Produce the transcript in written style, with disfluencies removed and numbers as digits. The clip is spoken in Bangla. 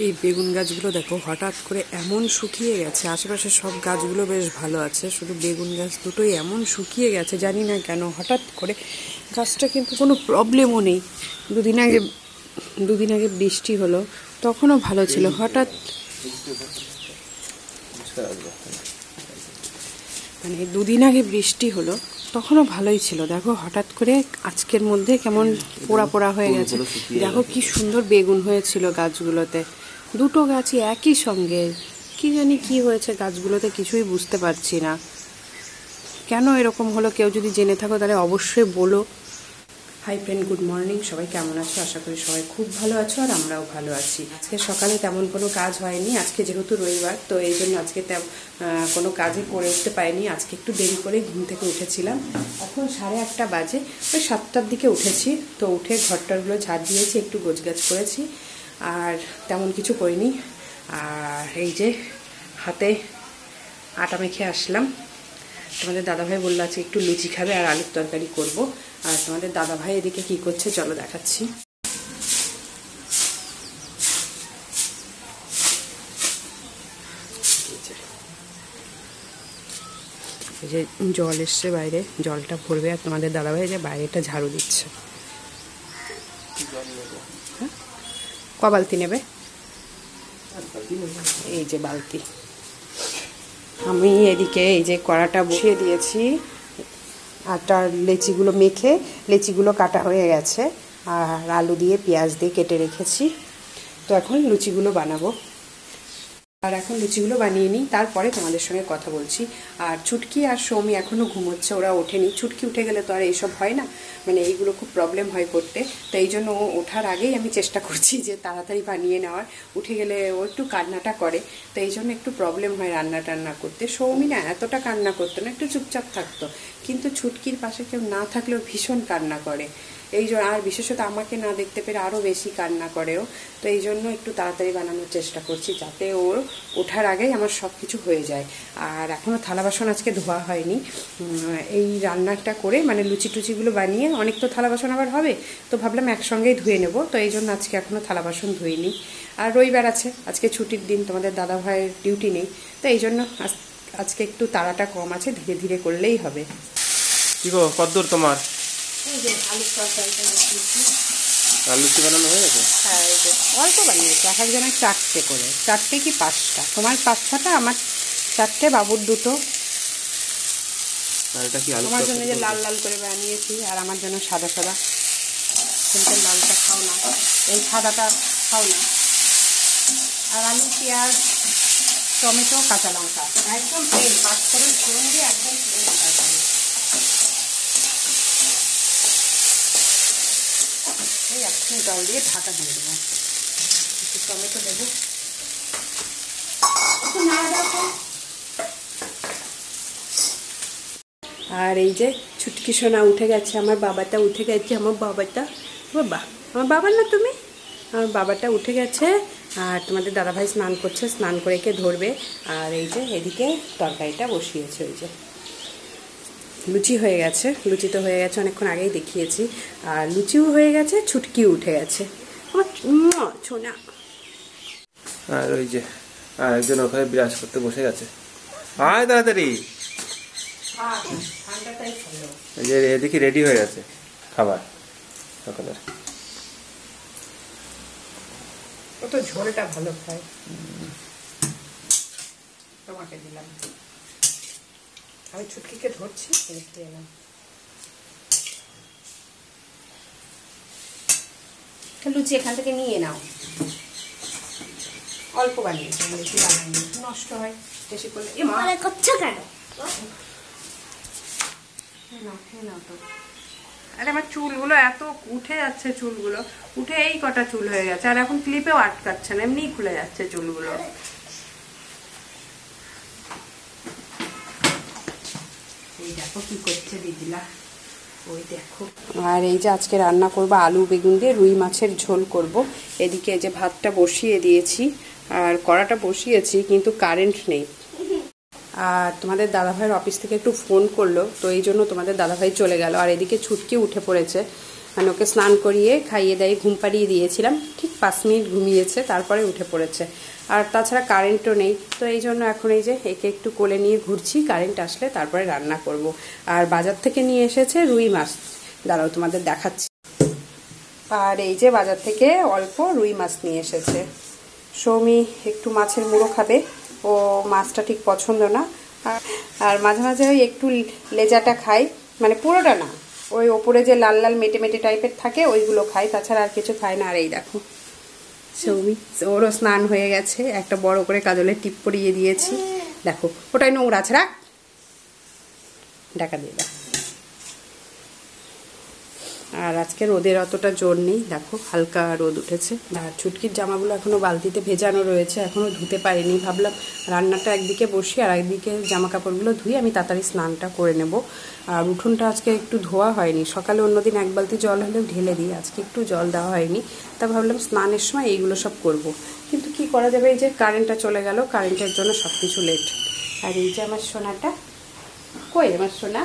এই বেগুন গাছগুলো দেখো হঠাৎ করে এমন শুকিয়ে গেছে। আশেপাশে সব গাছগুলো বেশ ভালো আছে, শুধু বেগুন গাছ দুটোই এমন শুকিয়ে গেছে, জানি না কেন হঠাৎ করে। গাছটা কিন্তু কোনো প্রবলেমও নেই। দুদিন আগে বৃষ্টি হলো, তখনও ভালো ছিল। হঠাৎ মানে দুদিন আগে বৃষ্টি হলো, তখনও ভালোই ছিল। দেখো হঠাৎ করে আজকের মধ্যে কেমন পোড়া পোড়া হয়ে গেছে। দেখো কি সুন্দর বেগুন হয়েছিল গাছগুলোতে, দুটো গাছই একই সঙ্গে। কি জানি কি হয়েছে গাছগুলোতে, কিছুই বুঝতে পারছি না কেন এরকম হলো। কেউ যদি জেনে থাকো তাহলে অবশ্যই বলো। Hi friend, good morning. সবাই কেমন আছো? আশা করি সবাই খুব ভালো আছো, আর আমরাও ভালো আছি। আজকে সকালে তেমন কোনো কাজ হয়নি, আজকে যেহেতু রবিবার, তো এই জন্য আজকে কোনো কাজই করে উঠতে পারিনি। আজকে একটু দেরি করে ঘুম থেকে উঠেছিলাম। এখন 8:30 বাজে, ওই 7টার দিকে উঠেছি। তো উঠে ঘরটারগুলো ঝাড় দিয়েছি, একটু গোছগাছ করেছি, আর তেমন কিছু করিনি। আর এই যে হাতে আটা মেখে আসলাম। তোমাদের দাদাভাই বললো আছে একটু লুচি খাবে আর আলুর তরকারি করব। আর তোমাদের দাদাভাই এদিকে কি করছে চলো দেখাচ্ছি। এই যে জল এসছে বাইরে, জলটা ভরবে, আর তোমাদের দাদাভাই যে বাইরেটা ঝাড়ু দিচ্ছে। হ্যাঁ, ক বালতি নেবে? এই যে বালতি। আমি এদিকে এই যে কড়াটা বসিয়ে দিয়েছি, আটার লেচিগুলো মেখে, লেচিগুলো কাটা হয়ে গেছে, আর আলু দিয়ে পেঁয়াজ দিয়ে কেটে রেখেছি। তো এখন লুচিগুলো বানাবো, আর এখন লুচিগুলো বানিয়ে নিই, তারপরে তোমাদের সঙ্গে কথা বলছি। আর ছুটকি আর সৌমি এখনও ঘুমোচ্ছে, ওরা ওঠেনি। ছুটকি উঠে গেলে তো আর এইসব হয় না, মানে এইগুলো খুব প্রবলেম হয় করতে। তো এই জন্য ও ওঠার আগেই আমি চেষ্টা করছি যে তাড়াতাড়ি বানিয়ে নেওয়ার। উঠে গেলে ও একটু কান্নাটা করে, তো এই জন্য একটু প্রবলেম হয় রান্না টান্না করতে। সৌমি না এতটা কান্না করতো না, একটু চুপচাপ থাকতো, কিন্তু ছুটকির পাশে কেউ না থাকলেও ভীষণ কান্না করে। এই জন্য, আর বিশেষত আমাকে না দেখতে পেরে আরও বেশি কান্না করেও। তো এই জন্য একটু তাড়াতাড়ি বানানোর চেষ্টা করছি, যাতে ওর ওঠার আগেই আমার সব কিছু হয়ে যায়। আর এখনও থালা বাসন আজকে ধোয়া হয়নি। এই রান্নাটা করে মানে লুচি টুচিগুলো বানিয়ে অনেক তো থালা বাসন আবার হবে, তো ভাবলাম একসঙ্গেই ধুয়ে নেব। তো এই জন্য আজকে এখনও থালা বাসন ধুইনি। আর রবিবার আছে, আজকে ছুটির দিন, তোমাদের দাদা ভাইয়ের ডিউটি নেই। তো এই জন্য আজকে একটু তাড়াটা কম আছে, ধীরে ধীরে করলেই হবে। কি গো, কতদূর তোমার? আলুর তরকারিটা বসিয়েছি। আর লুচি বানানো হয়ে গেছে? হ্যাঁ, এই যে অল্প বানিয়েছি, এক একজনের 4টে করে, 4টে কি 5টা। তোমার 5-6টা, আমার 4টে, বাবুর 2টো। আর এটা কি আলু? তোমার জন্য যে লাল লাল করে বানিয়েছি, আর আমার জন্য সাদা সাদা। কিন্তু লালটা খাও না, এই সাদাটা খাও না। আর আলু, পেঁয়াজ, টমেটো, কাঁচা লঙ্কা, একদম প্লেন, 5 করে ফোড়ন দিয়ে একদম প্লেন তরকারি। এই একটু জল দিয়ে ঢাকা দিয়ে দেবো, একটু টমেটো দেবো, একটু নাড়া দাও। আর এই যে ছুটকি সোনা উঠে গেছে, আমার বাবাটা উঠে গেছে, আমার বাবাটা, বাবা আমার বাবার না তুমি, আমার বাবাটা উঠে গেছে। আর তোমাদের দাদাভাই স্নান করছে, স্নান করে কে ধরবে। আর এই যে এদিকে তরকারিটা বসিয়েছে। ওই যে লুচি হয়ে গেছে, লুচি তো হয়ে গেছে অনেকক্ষণ আগেই দেখিয়েছি। আর লুচিও হয়ে গেছে, ছুটকিও উঠে গেছে আমার ছোনা। আর ওই যে আর একজন ওখানে বিরাজ করতে বসে গেছে। আয় তাড়াতাড়ি, এই যে এদিকে রেডি হয়ে গেছে খাবার সকালের। ও তো ঝোলটা ভালো খায়, তোমাকে দিলাম। আমি ছুটকিকে ধরছি, দেখতে এলাম। লুচি এখান থেকে নিয়ে নাও, অল্প বানিয়েছি, বেশি বানাইনি, নষ্ট হয় বেশি করলে। করছো কেন? নাও তো। আরে আমার চুলগুলো এত উঠে যাচ্ছে, চুলগুলো উঠে এই কটা চুল হয়ে গেছে, আর এখন ক্লিপেও আটকাচ্ছে না, এমনিই খুলে যাচ্ছে চুলগুলো। এই দেখো কি করছে দিদিলা, ওই দেখো। আর এই যে আজকে রান্না করবো আলু বেগুন দিয়ে রুই মাছের ঝোল করব। এদিকে এই যে ভাতটা বসিয়ে দিয়েছি, আর কড়াটা বসিয়েছি, কিন্তু কারেন্ট নেই। আর তোমাদের দাদাভাইয়ের অফিস থেকে একটু ফোন করলো, তো এই জন্য তোমাদের দাদাভাই চলে গেল। আর এদিকে ছুটকি উঠে পড়েছে, মানে ওকে স্নান করিয়ে খাইয়ে দাইয়ে ঘুম পাড়িয়ে দিয়েছিলাম, ঠিক 5 মিনিট ঘুমিয়েছে, তারপরে উঠে পড়েছে। আর তাছাড়া কারেন্টও নেই, তো এই জন্য এখন এই যে একে একটু কোলে নিয়ে ঘুরছি, কারেন্ট আসলে তারপরে রান্না করব। আর বাজার থেকে নিয়ে এসেছে রুই মাছ, দাঁড়াও তোমাদের দেখাচ্ছি। আর এই যে বাজার থেকে অল্প রুই মাছ নিয়ে এসেছে। সৌমি একটু মাছের মুড়ো খাবে, ও মাছটা ঠিক পছন্দ না। আর মাঝে মাঝে ওই একটু লেজাটা খাই, মানে পুরোটা না, ওই ওপরে যে লাল লাল মেটে মেটে টাইপের থাকে ওইগুলো খাই, তাছাড়া আর কিছু খায় না। আর এই দেখো সৌমি, ওরও স্নান হয়ে গেছে, একটা বড় করে কাজলের টিপ পরিয়ে দিয়েছি। দেখো ওটাই নোংরা আছে, রাখ, ঢাকা দিয়ে দাও। আর আজকে রোদের অতটা জোর নেই, দেখো হালকা রোদ উঠেছে। আর ছুটকির জামাগুলো এখনো বালতিতে ভেজানো রয়েছে, এখনো ধুতে পারিনি। ভাবলাম রান্নাটা একদিকে বসি আর একদিকে জামা কাপড়গুলো ধুই, আমি তাড়াতাড়ি স্নানটা করে নেব। আর উঠোনটা আজকে একটু ধোয়া হয়নি, সকালে অন্যদিন 1 বালতি জল হলেও ঢেলে দিই, আজকে একটু জল দেওয়া হয়নি। তা ভাবলাম স্নানের সময় এইগুলো সব করব, কিন্তু কি করা যাবে, এই যে কারেন্টটা চলে গেল, কারেন্টের জন্য সব কিছু লেট। আর এই যে আমার সোনাটা, কই আমার সোনা?